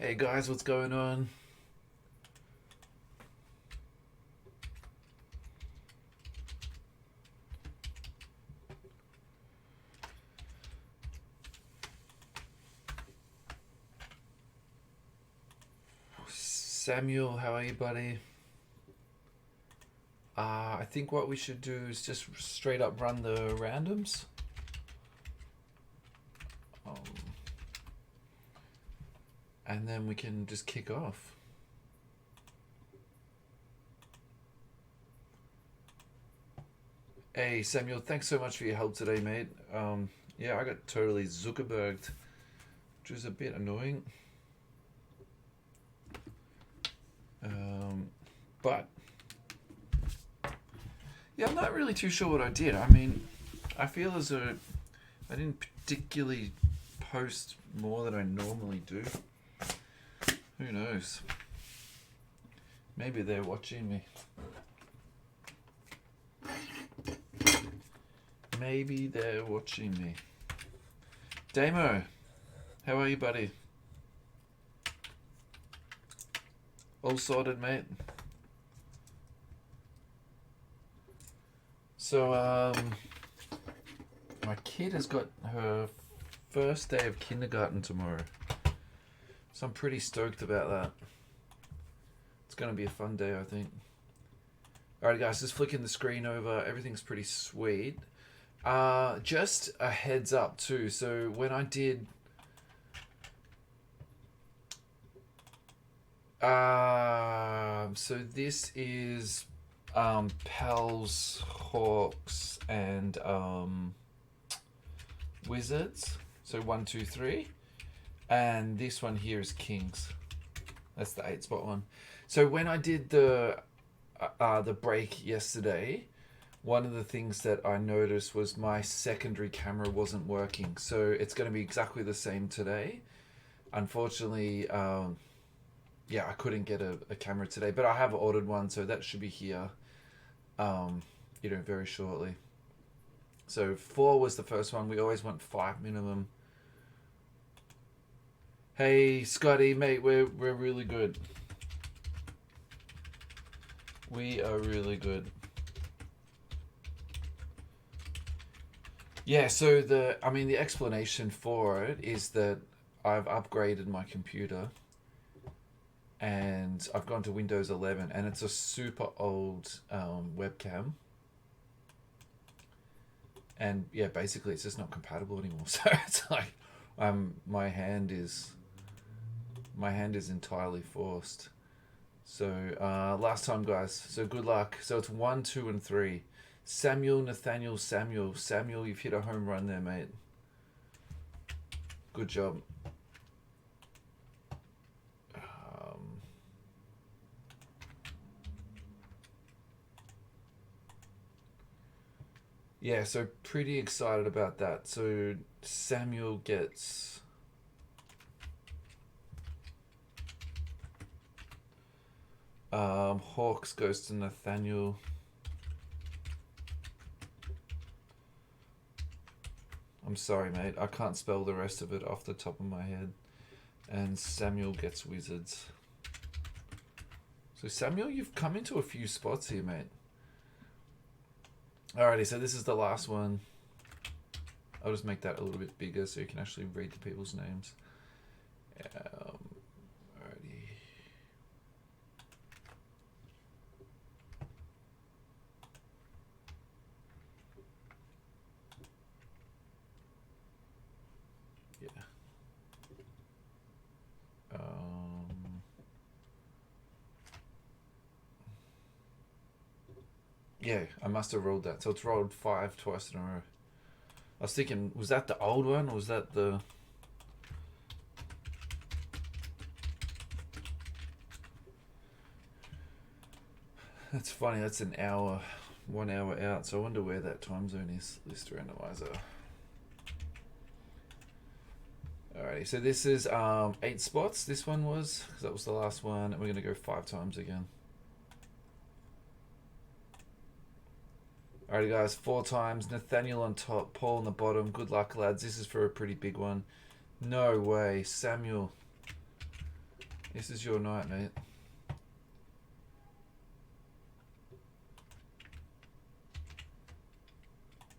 Hey guys, what's going on? Samuel, how are you, buddy? I think what we should do is just straight up run the randoms. Um, and then we can just kick off. Hey Samuel, thanks so much for your help today, mate. Yeah, I got totally Zuckerberged, which was a bit annoying. But yeah, I'm not really too sure what I did. I mean, I feel as though I didn't particularly post more than I normally do. Who knows? Maybe they're watching me. Maybe they're watching me. Damo, how are you, buddy? All sorted, mate? So, my kid has got her first day of kindergarten tomorrow. So I'm pretty stoked about that. It's going to be a fun day, I think. Alright guys, just flicking the screen over. Everything's pretty sweet. Just a heads up too. So when I did... so this is Pals, Hawks, and Wizards. So 1, 2, 3. And this one here is Kings. That's the 8 spot one. So when I did the break yesterday, one of the things that I noticed was my secondary camera wasn't working. So it's going to be exactly the same today. Unfortunately, yeah, I couldn't get a camera today, but I have ordered one, so that should be here, very shortly. So 4 was the first one. We always want 5 minimum. Hey, Scotty, mate, we're really good. We are really good. Yeah, so the explanation for it is that I've upgraded my computer and I've gone to Windows 11 and it's a super old webcam. And yeah, basically it's just not compatible anymore. So it's like my hand is entirely forced. So last time, guys. So good luck. So it's 1, 2, and 3. Samuel, Nathaniel, Samuel. Samuel, you've hit a home run there, mate. Good job. Yeah, so pretty excited about that. So Samuel gets... Hawks goes to Nathaniel. I'm sorry, mate. I can't spell the rest of it off the top of my head. And Samuel gets Wizards. So Samuel, you've come into a few spots here, mate. Alrighty, so this is the last one. I'll just make that a little bit bigger so you can actually read the people's names. Alrighty. Yeah. Yeah, I must have rolled that. So it's rolled 5 twice in a row. I was thinking, was that the old one or was that the... That's funny, that's an hour, 1 hour out. So I wonder where that time zone is, list randomizer. Alrighty, so this is 8 spots. This one was, because that was the last one. And we're going to go 5 times again. Alrighty guys, 4 times. Nathaniel on top, Paul on the bottom. Good luck, lads. This is for a pretty big one. No way. Samuel. This is your night, mate.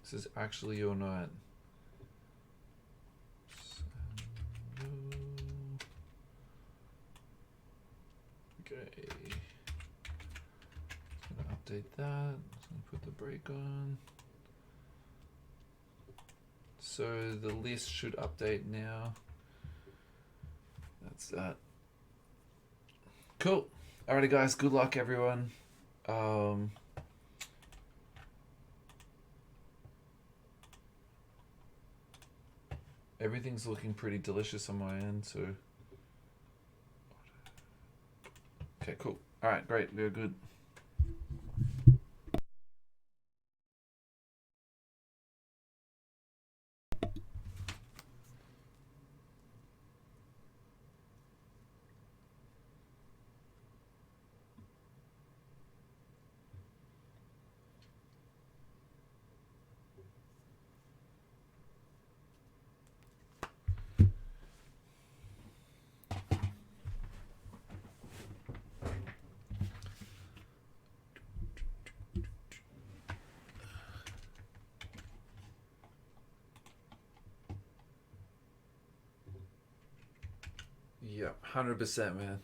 This is actually your night. Okay. Just gonna update that. Just gonna put the break on. So the list should update now. That's that. Cool. Alrighty, guys. Good luck, everyone. Everything's looking pretty delicious on my end, so. Okay, cool. Alright, great. We're good. Yep, 100%, man.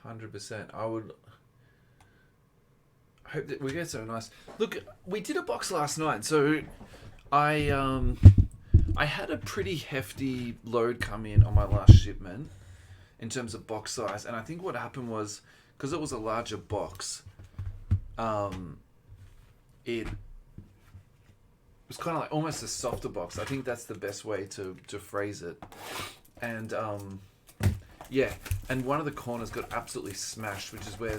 100%. I would hope that we get so nice. Look, we did a box last night, so I had a pretty hefty load come in on my last shipment in terms of box size, and I think what happened was because it was a larger box, it was kind of like almost a softer box. I think that's the best way to phrase it. And yeah, and one of the corners got absolutely smashed, which is where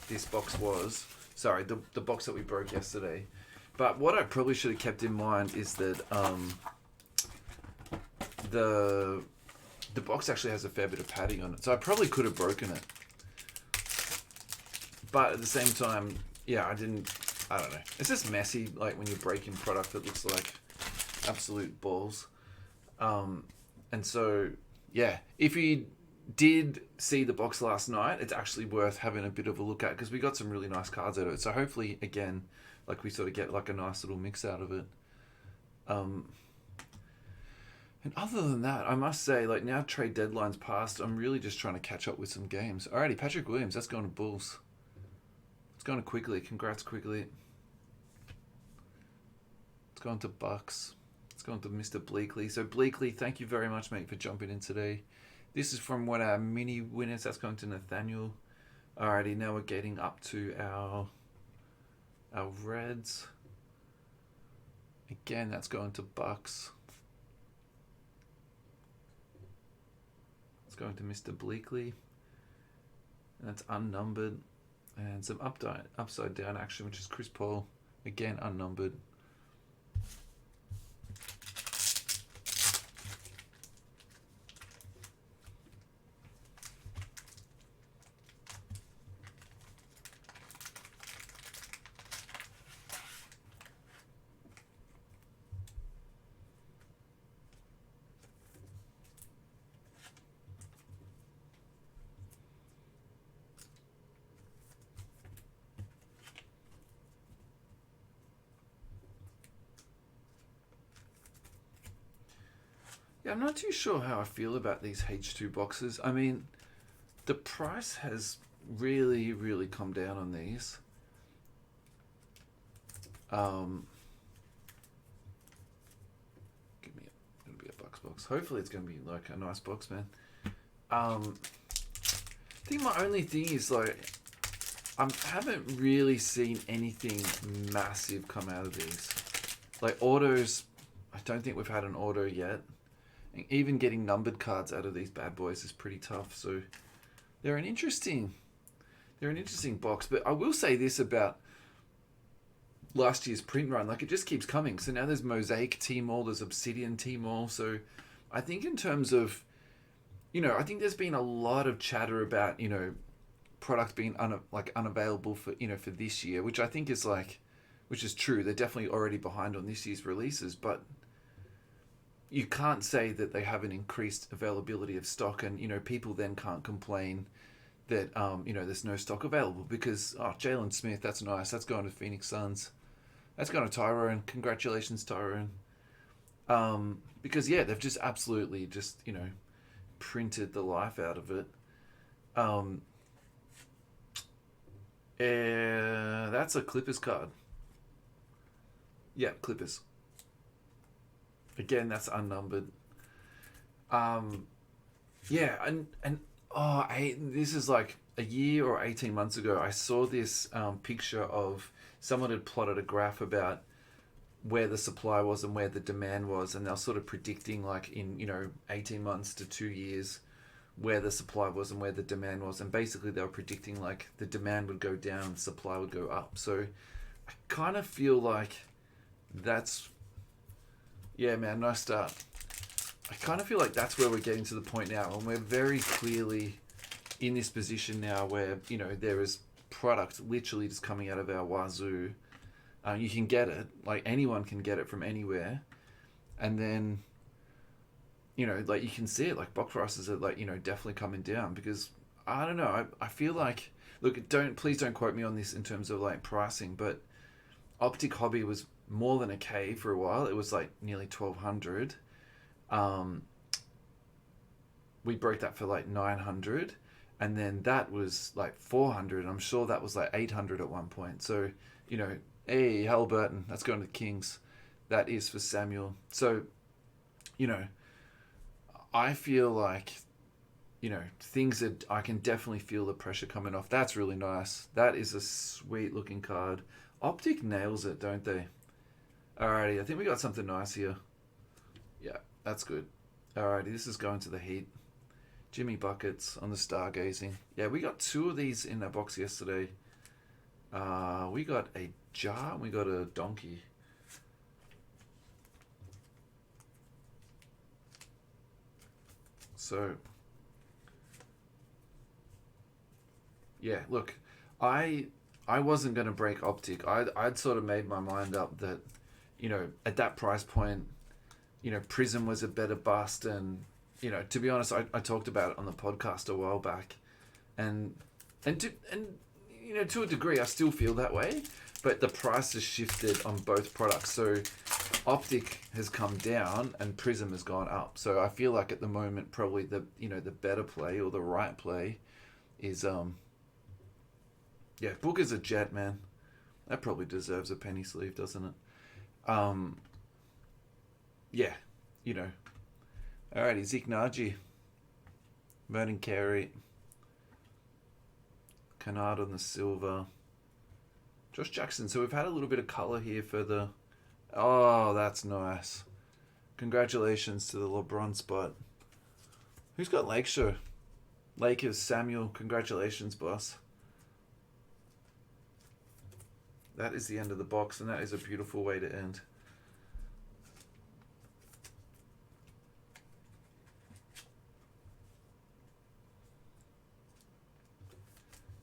this box was. Sorry, the box that we broke yesterday. But what I probably should have kept in mind is that the box actually has a fair bit of padding on it, so I probably could have broken it. But at the same time, yeah, I don't know. It's just messy, like when you're breaking product that looks like absolute balls. And so, yeah, if you did see the box last night, it's actually worth having a bit of a look at because we got some really nice cards out of it. So hopefully, again, like we sort of get like a nice little mix out of it. And other than that, I must say, like now trade deadline's passed, I'm really just trying to catch up with some games. Alrighty, Patrick Williams, that's going to Bulls. It's going to Quigley. Congrats, Quigley. It's going to Bucks. It's going to Mr. Bleakley. So Bleakley, thank you very much, mate, for jumping in today. This is from one of our mini winners. That's going to Nathaniel. Alrighty, now we're getting up to our Reds. Again, that's going to Bucks. It's going to Mr. Bleakley. And that's unnumbered. And some upside down action, which is Chris Paul. Again, unnumbered. Yeah, I'm not too sure how I feel about these H2 boxes. I mean, the price has really, really come down on these. Gonna be a Bucks box. Hopefully, it's gonna be like a nice box, man. I think my only thing is like I haven't really seen anything massive come out of these. Like autos, I don't think we've had an auto yet. And even getting numbered cards out of these bad boys is pretty tough. So they're an interesting box. But I will say this about last year's print run, like it just keeps coming. So now there's Mosaic T-Mall, there's Obsidian T-Mall. So I think in terms of, I think there's been a lot of chatter about, products being unavailable for, for this year, which I think is which is true. They're definitely already behind on this year's releases, but you can't say that they have an increased availability of stock, and people then can't complain that there's no stock available because Jalen Smith, that's nice, that's going to Phoenix Suns, that's going to Tyrone. Congratulations, Tyrone. Because they've just absolutely just printed the life out of it. That's a Clippers card. Yeah, Clippers. Again, that's unnumbered. Yeah, and this is like a year or 18 months ago. I saw this picture of someone had plotted a graph about where the supply was and where the demand was, and they're sort of predicting like in 18 months to 2 years where the supply was and where the demand was, and basically they were predicting like the demand would go down, the supply would go up. So I kind of feel like that's man, nice start. I kind of feel like that's where we're getting to the point now, and we're very clearly in this position now where there is product literally just coming out of our wazoo. You can get it, like anyone can get it from anywhere, and then like you can see it, like box prices are like definitely coming down because I don't know. I feel like, look, please don't quote me on this in terms of like pricing, but Optic Hobby was more than a K for a while. It was like nearly 1,200. We broke that for like 900, and then that was like 400. I'm sure that was like 800 at one point. So hey, Halliburton, that's going to the Kings. That is for Samuel. So I feel like things that I can definitely feel the pressure coming off. That's really nice. That is a sweet looking card. Optic nails it, don't they? Alrighty, I think we got something nice here. Yeah, that's good. Alrighty, this is going to the Heat. Jimmy Buckets on the Stargazing. Yeah, we got 2 of these in that box yesterday. We got a jar and we got a donkey. So, yeah, look, I wasn't going to break Optic. I'd sort of made my mind up that, at that price point, Prism was a better bust. And, to be honest, I talked about it on the podcast a while back. And to a degree, I still feel that way. But the price has shifted on both products. So Optic has come down and Prism has gone up. So I feel like at the moment, probably the better play or the right play is Booker's a jet, man. That probably deserves a penny sleeve, doesn't it? Alrighty, Zeke Naji, Vernon Carey, Kennard on the silver, Josh Jackson. So we've had a little bit of colour here for the... Oh, that's nice. Congratulations to the LeBron spot. Who's got Lakeshore? Lakers, Samuel. Congratulations, boss. That is the end of the box, and that is a beautiful way to end.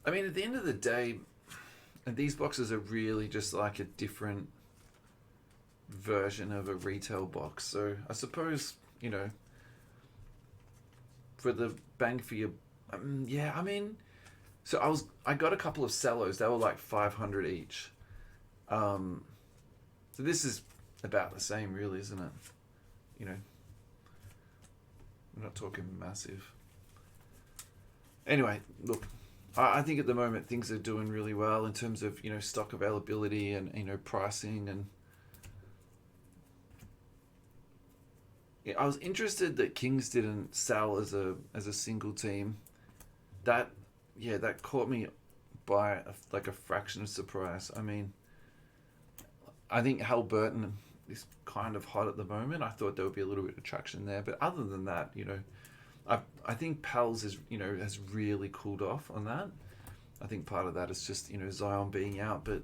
I mean, at the end of the day, these boxes are really just like a different version of a retail box. So I suppose, for the bang for your... so I got a couple of cellos. They were like 500 each. So this is about the same, really, isn't it? We're not talking massive. Anyway, look, I think at the moment things are doing really well in terms of stock availability and pricing. And I was interested that Kings didn't sell as a single team. That caught me by a fraction of surprise. I mean, I think Halliburton is kind of hot at the moment. I thought there would be a little bit of traction there, but other than that, I think Pals is has really cooled off on that. I think part of that is just Zion being out, but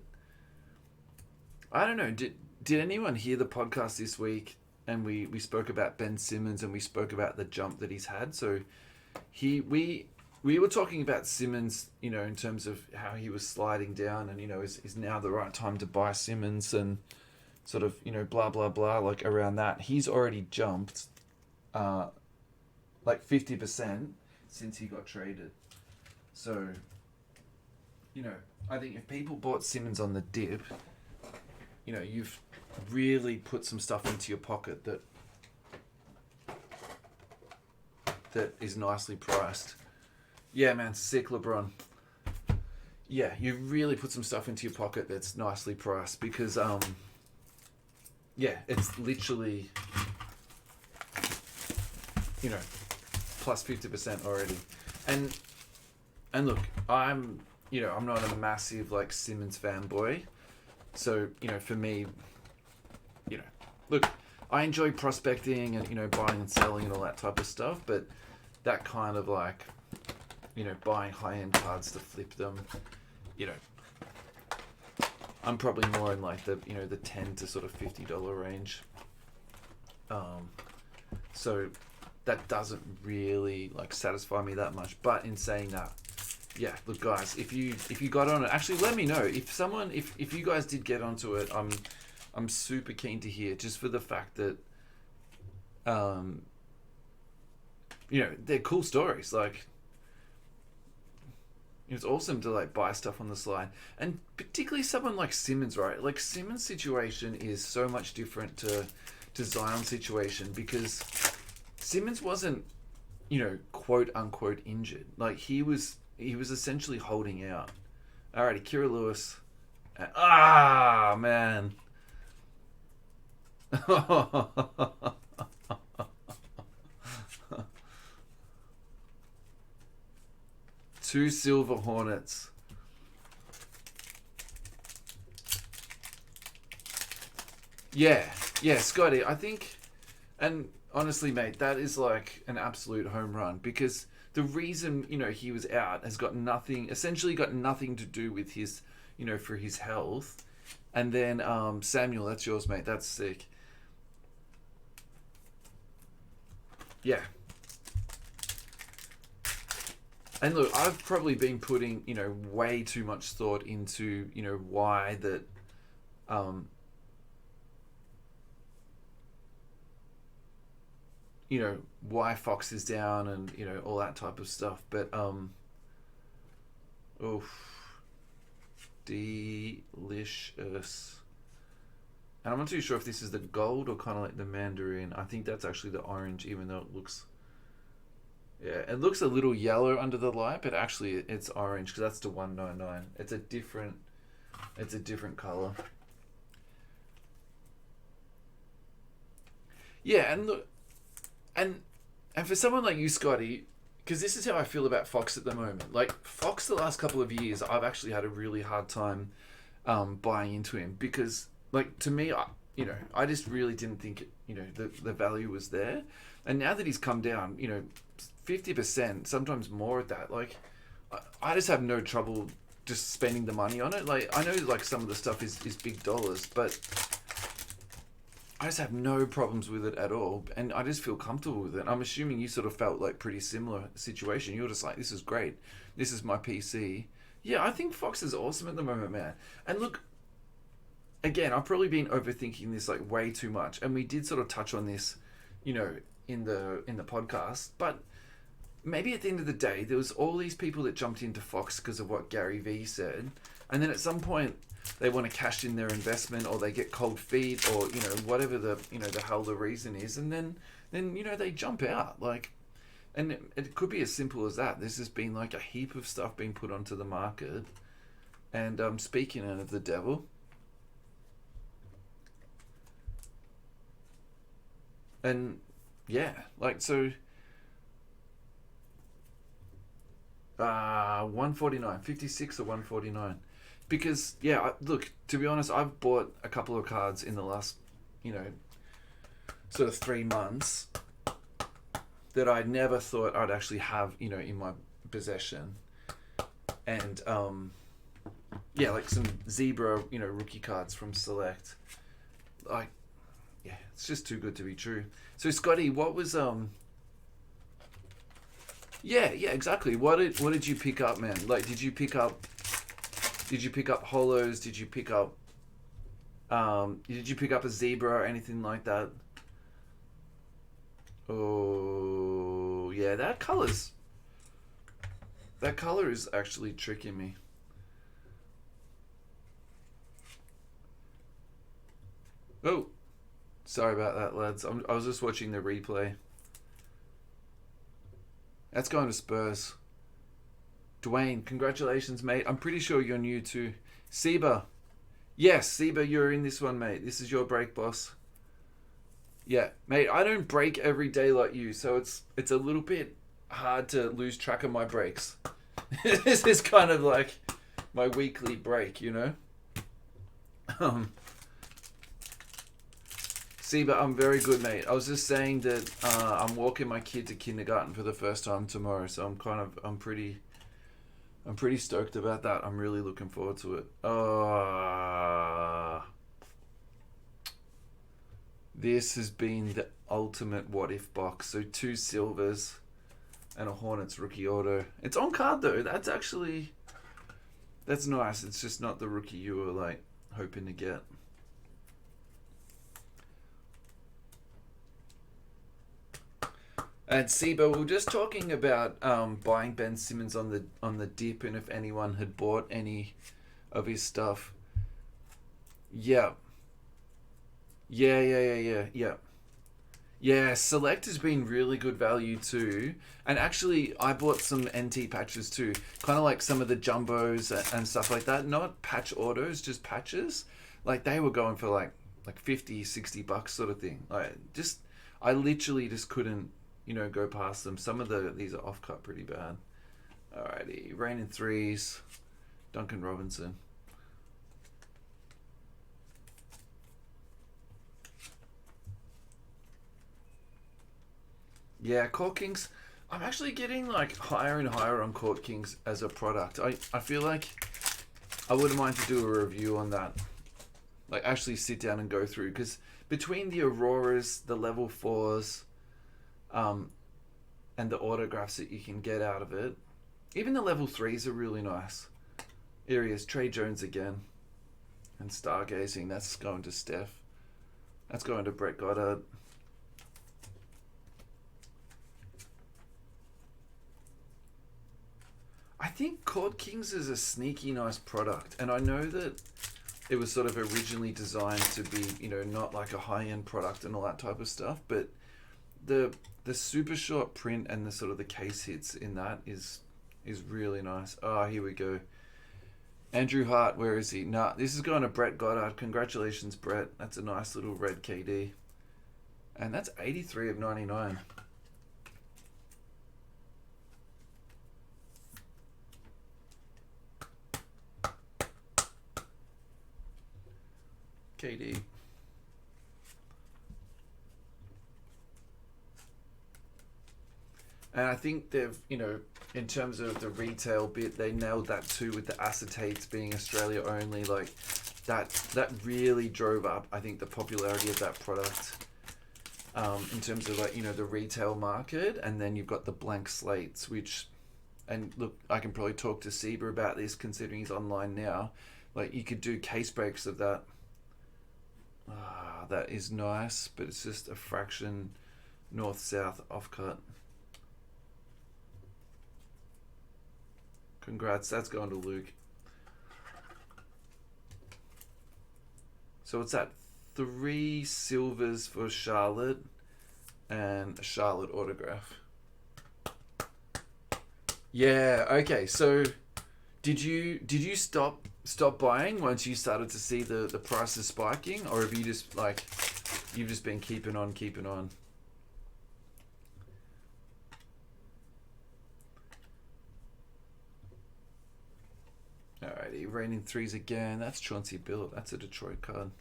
I don't know. Did anyone hear the podcast this week? And we spoke about Ben Simmons and we spoke about the jump that he's had. So we were talking about Simmons, in terms of how he was sliding down, and is now the right time to buy Simmons. And sort of, blah, blah, blah, like around that. He's already jumped like 50% since he got traded. So, I think if people bought Simmons on the dip, you've really put some stuff into your pocket that is nicely priced. Yeah, man, sick LeBron. Yeah, you really put some stuff into your pocket that's nicely priced because, it's literally, plus 50% already. And look, I'm not a massive like Simmons fanboy. So, for me, look, I enjoy prospecting and, buying and selling and all that type of stuff, but that kind of like, buying high-end cards to flip them, I'm probably more in like the, the $10 to sort of $50 range. So that doesn't really like satisfy me that much. But in saying that, yeah, look guys, if you got on it, actually let me know if you guys did get onto it. I'm super keen to hear, just for the fact that they're cool stories. Like, it's awesome to like buy stuff on the slide, and particularly someone like Simmons, right? Like Simmons' situation is so much different to Zion's situation, because Simmons wasn't, quote unquote injured. Like he was essentially holding out. Alrighty, Kira Lewis. Man. Two Silver Hornets. Yeah, Scotty, I think, and honestly, mate, that is like an absolute home run, because the reason, he was out has essentially got nothing to do with his, for his health. And then, Samuel, that's yours, mate. That's sick. Yeah. And look, I've probably been putting, way too much thought into, why that, why Fox is down and, all that type of stuff. But, delicious. And I'm not too sure if this is the gold or kind of like the mandarin. I think that's actually the orange, even though it looks... Yeah, it looks a little yellow under the light, but actually it's orange, because that's the 199. It's a different color. Yeah, and look, and for someone like you, Scotty, because this is how I feel about Fox at the moment. Like Fox, the last couple of years, I've actually had a really hard time buying into him, because, like, to me, I just really didn't think the value was there, and now that he's come down, 50%, sometimes more at that. Like, I just have no trouble just spending the money on it. Like, I know like some of the stuff is big dollars, but I just have no problems with it at all, and I just feel comfortable with it. I'm assuming you sort of felt like pretty similar situation. You're just like, this is great. This is my PC. Yeah, I think Fox is awesome at the moment, man. And look, again, I've probably been overthinking this like way too much, and we did sort of touch on this, in the podcast, but maybe at the end of the day, there was all these people that jumped into Fox because of what Gary Vee said, and then at some point they want to cash in their investment, or they get cold feet, or whatever the the hell the reason is, and then they jump out. Like, and it could be as simple as that. There's just been like a heap of stuff being put onto the market, and speaking of the devil, and yeah, like, so 149, 56 or 149. Because, yeah, look, to be honest, I've bought a couple of cards in the last, sort of 3 months that I never thought I'd actually have, in my possession. And, yeah, like some Zebra, rookie cards from Select. Like, yeah, it's just too good to be true. So, Scotty, what was, yeah, exactly. What did you pick up, man? Like, did you pick up holos? Did you pick up, Did you pick up a zebra or anything like that? Oh, yeah, that color is actually tricking me. Oh, sorry about that, lads. I was just watching the replay. That's going to Spurs. Dwayne, congratulations, mate. I'm pretty sure you're new to Seba. Yes, Seba, you're in this one, mate. This is your break, boss. Yeah, mate. I don't break every day like you, so it's a little bit hard to lose track of my breaks. This is kind of like my weekly break, you know. Um, Seba, I'm very good, mate. I was just saying that I'm walking my kid to kindergarten for the first time tomorrow, so I'm pretty stoked about that. I'm really looking forward to it. This has been the ultimate what if box. So 2 silvers and a Hornets rookie auto. It's on card though. That's nice. It's just not the rookie you were like hoping to get. And Seba, we were just talking about buying Ben Simmons on the dip, and if anyone had bought any of his stuff. Yeah, yeah. Yeah, Select has been really good value too. And actually, I bought some NT patches too. Kind of like some of the jumbos and stuff like that. Not patch autos, just patches. Like they were going for like 50, $60 sort of thing. I literally just couldn't, go past them. Some of these are off cut pretty bad. Alrighty, Rain in Threes, Duncan Robinson. Yeah, Court Kings. I'm actually getting like higher and higher on Court Kings as a product. I feel like I wouldn't mind to do a review on that. Like actually sit down and go through, because between the Auroras, the level 4s, um, and the autographs that you can get out of it, even the level 3s are really nice. Here he is, Trey Jones again. And Stargazing, that's going to Steph. That's going to Brett Goddard. I think Court Kings is a sneaky nice product, and I know that it was sort of originally designed to be, not like a high end product and all that type of stuff, but the super short print and the sort of the case hits in that is really nice. Oh, here we go. Andrew Hart, where is he? Nah, this is going to Brett Goddard. Congratulations, Brett. That's a nice little red KD. And that's 83 of 99. KD. And I think they've, in terms of the retail bit, they nailed that too with the acetates being Australia only. Like that really drove up, I think, the popularity of that product. In terms of the retail market, and then you've got the blank slates, which, and look, I can probably talk to Seba about this considering he's online now. Like you could do case breaks of that. That is nice, but it's just a fraction north-south off-cut. Congrats, that's going to Luke. So what's that? 3 silvers for Charlotte and a Charlotte autograph. Yeah, okay. So did you stop buying once you started to see the prices spiking, or have you just you've just been keeping on? Alrighty, Raining Threes again. That's Chauncey Billups. That's a Detroit card.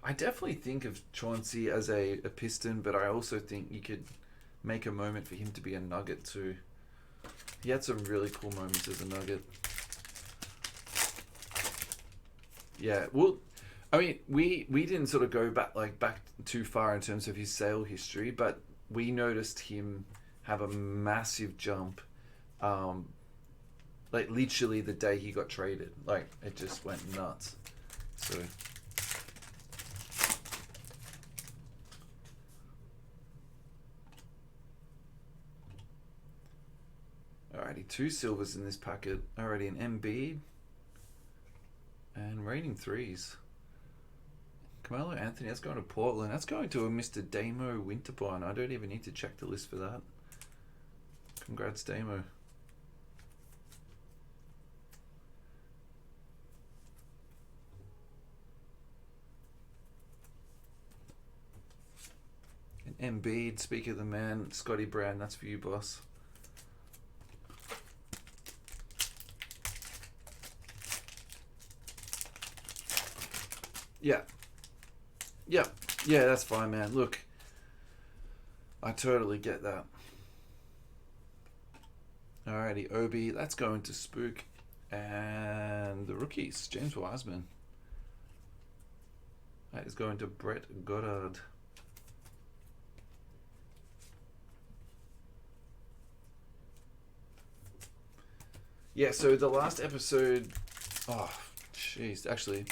I definitely think of Chauncey as a Piston, but I also think you could make a moment for him to be a Nugget too. He had some really cool moments as a Nugget. Yeah, well, I mean, we didn't sort of go back too far in terms of his sale history, but we noticed him have a massive jump, Like literally the day he got traded. Like it just went nuts. So alrighty, 2 silvers in this packet. Alrighty, an Embiid and rating 3s. Carmelo Anthony, that's going to Portland. That's going to a Mr. Damo Winterbine. I don't even need to check the list for that. Congrats, Damo. An Embiid, speak of the man, Scotty Brown, that's for you, boss. Yeah. Yeah, that's fine, man. Look, I totally get that. Alrighty, Obi, that's going to Spook. And the rookies, James Wiseman. That is going to Brett Goddard. Yeah, so the last episode... Oh, jeez, actually...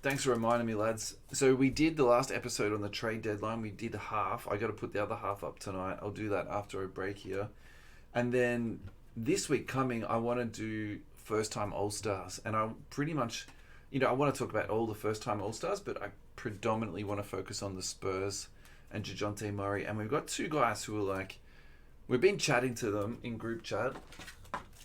Thanks for reminding me, lads. So we did the last episode on the trade deadline. We did half. I got to put the other half up tonight. I'll do that after a break here. And then this week coming, I want to do first-time All-Stars. And I pretty much, I want to talk about all the first-time All-Stars, but I predominantly want to focus on the Spurs and DeJounte Murray. And we've got 2 guys who are like, we've been chatting to them in group chat.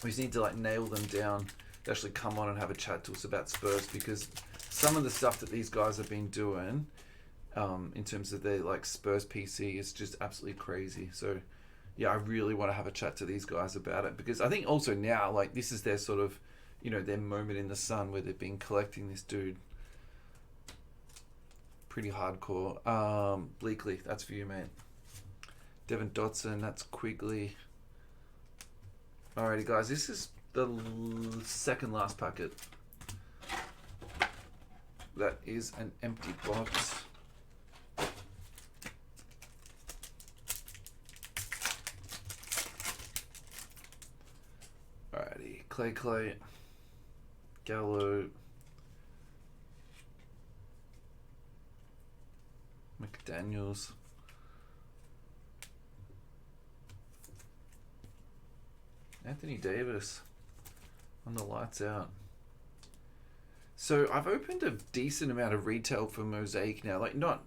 We just need to like nail them down to actually come on and have a chat to us about Spurs, because some of the stuff that these guys have been doing in terms of their like Spurs PC is just absolutely crazy. So yeah, I really want to have a chat to these guys about it, because I think also now like this is their sort of, their moment in the sun where they've been collecting this dude. Pretty hardcore. Bleakley, that's for you, mate. Devin Dotson, that's Quigley. Alrighty, guys, this is the second last packet. That is an empty box. Alrighty, Clay, Gallo, McDaniels, Anthony Davis on the lights out. So I've opened a decent amount of retail for Mosaic now, like not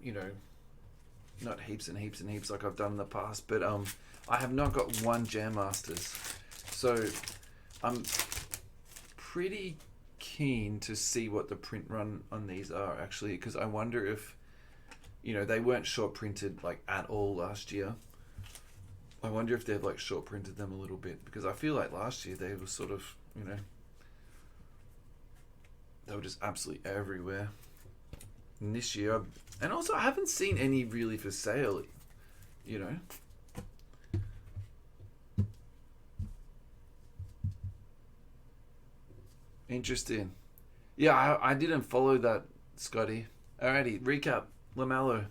heaps and heaps and heaps like I've done in the past, but I have not got one Jam Masters. So I'm pretty keen to see what the print run on these are actually, because I wonder if, they weren't short printed like at all last year. I wonder if they've like short printed them a little bit, because I feel like last year they were sort of, they were just absolutely everywhere. And this year, and also I haven't seen any really for sale, Interesting. Yeah, I didn't follow that, Scotty. Alrighty, recap. LaMelo.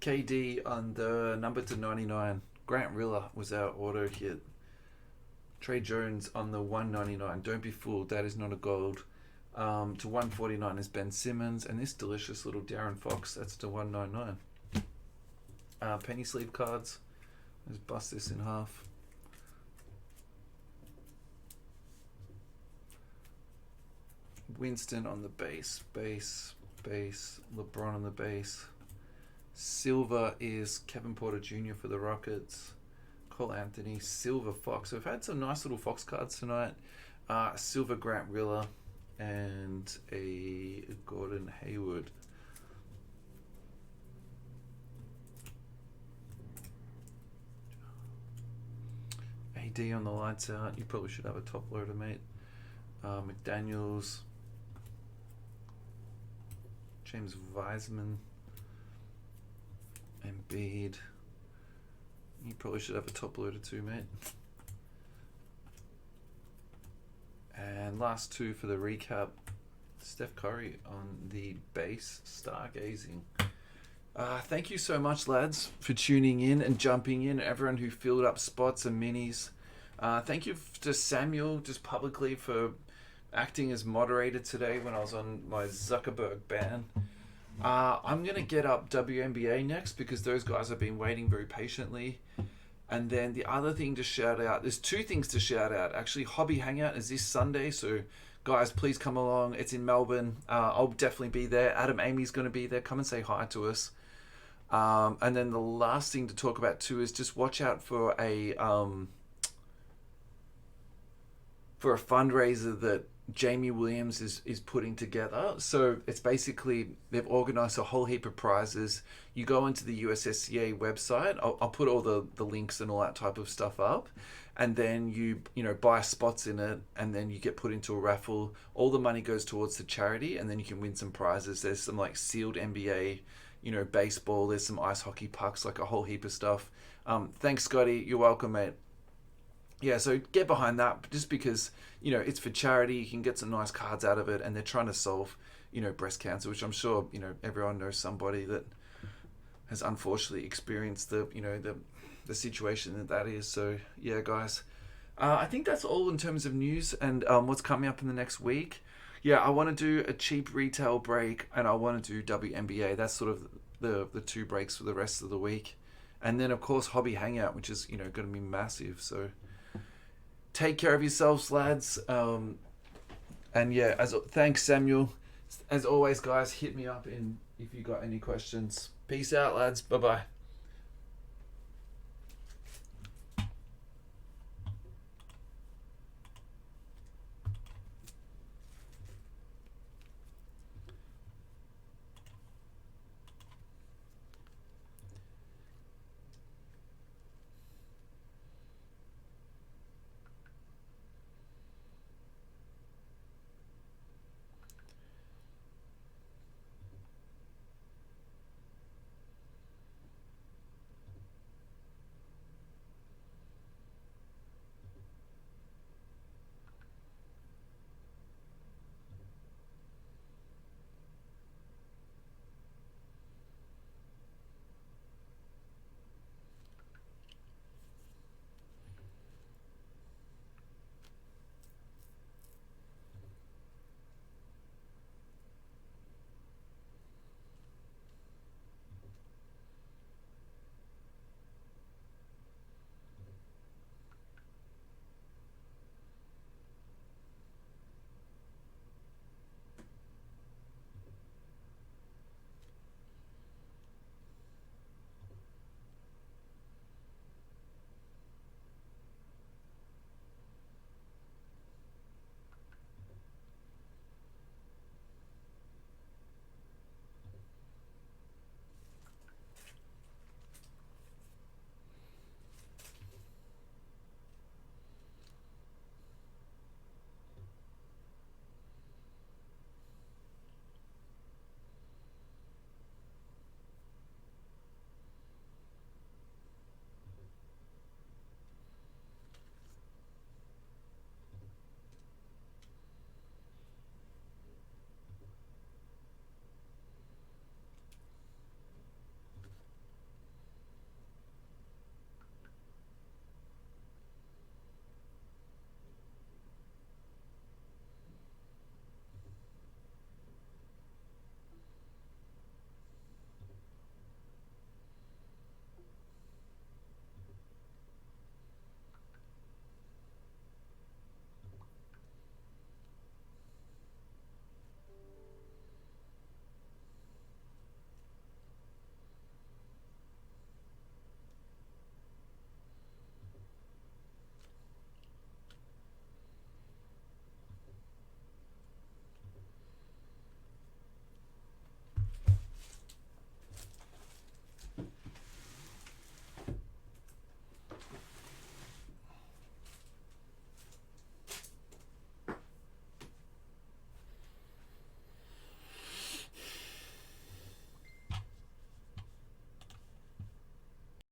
KD on the number to 99. Grant Riller was our auto hit. Trey Jones on the 199. Don't be fooled, that is not a gold. To 149 is Ben Simmons, and this delicious little Darren Fox, that's to 199. Penny sleeve cards. Let's bust this in half. Winston on the base. LeBron on the base. Silver is Kevin Porter Jr. for the Rockets. Cole Anthony, Silver Fox. So we've had some nice little Fox cards tonight. Silver Grant Riller and a Gordon Hayward. AD on the lights out. You probably should have a top loader, mate. McDaniels. James Wiseman. Embiid. You probably should have a top loader too, mate. And last 2 for the recap. Steph Curry on the base, stargazing. Thank you so much, lads, for tuning in and jumping in. Everyone who filled up spots and minis. Thank you to Samuel just publicly for acting as moderator today when I was on my Zuckerberg ban. I'm going to get up WNBA next because those guys have been waiting very patiently. And then the other thing to shout out, there's two things to shout out. Actually, Hobby Hangout is this Sunday, so guys, please come along. It's in Melbourne. I'll definitely be there. Adam Amy's going to be there. Come and say hi to us. And then the last thing to talk about too is just watch out for a fundraiser that Jamie Williams is putting together. So it's basically, they've organized a whole heap of prizes. You go into the USSCA website. I'll put all the links and all that type of stuff up, and then you buy spots in it, and then you get put into a raffle. All the money goes towards the charity, and then you can win some prizes. There's some like sealed NBA, baseball. There's some ice hockey pucks, like a whole heap of stuff. Thanks, Scotty. You're welcome, mate. Yeah, so get behind that just because, it's for charity. You can get some nice cards out of it, and they're trying to solve, breast cancer, which I'm sure, everyone knows somebody that has unfortunately experienced the situation that is. So, yeah, guys, I think that's all in terms of news and what's coming up in the next week. Yeah, I want to do a cheap retail break, and I want to do WNBA. That's sort of the two breaks for the rest of the week. And then, of course, Hobby Hangout, which is, going to be massive. So take care of yourselves, lads. And yeah, thanks, Samuel. As always, guys, hit me up if you got any questions. Peace out, lads. Bye-bye.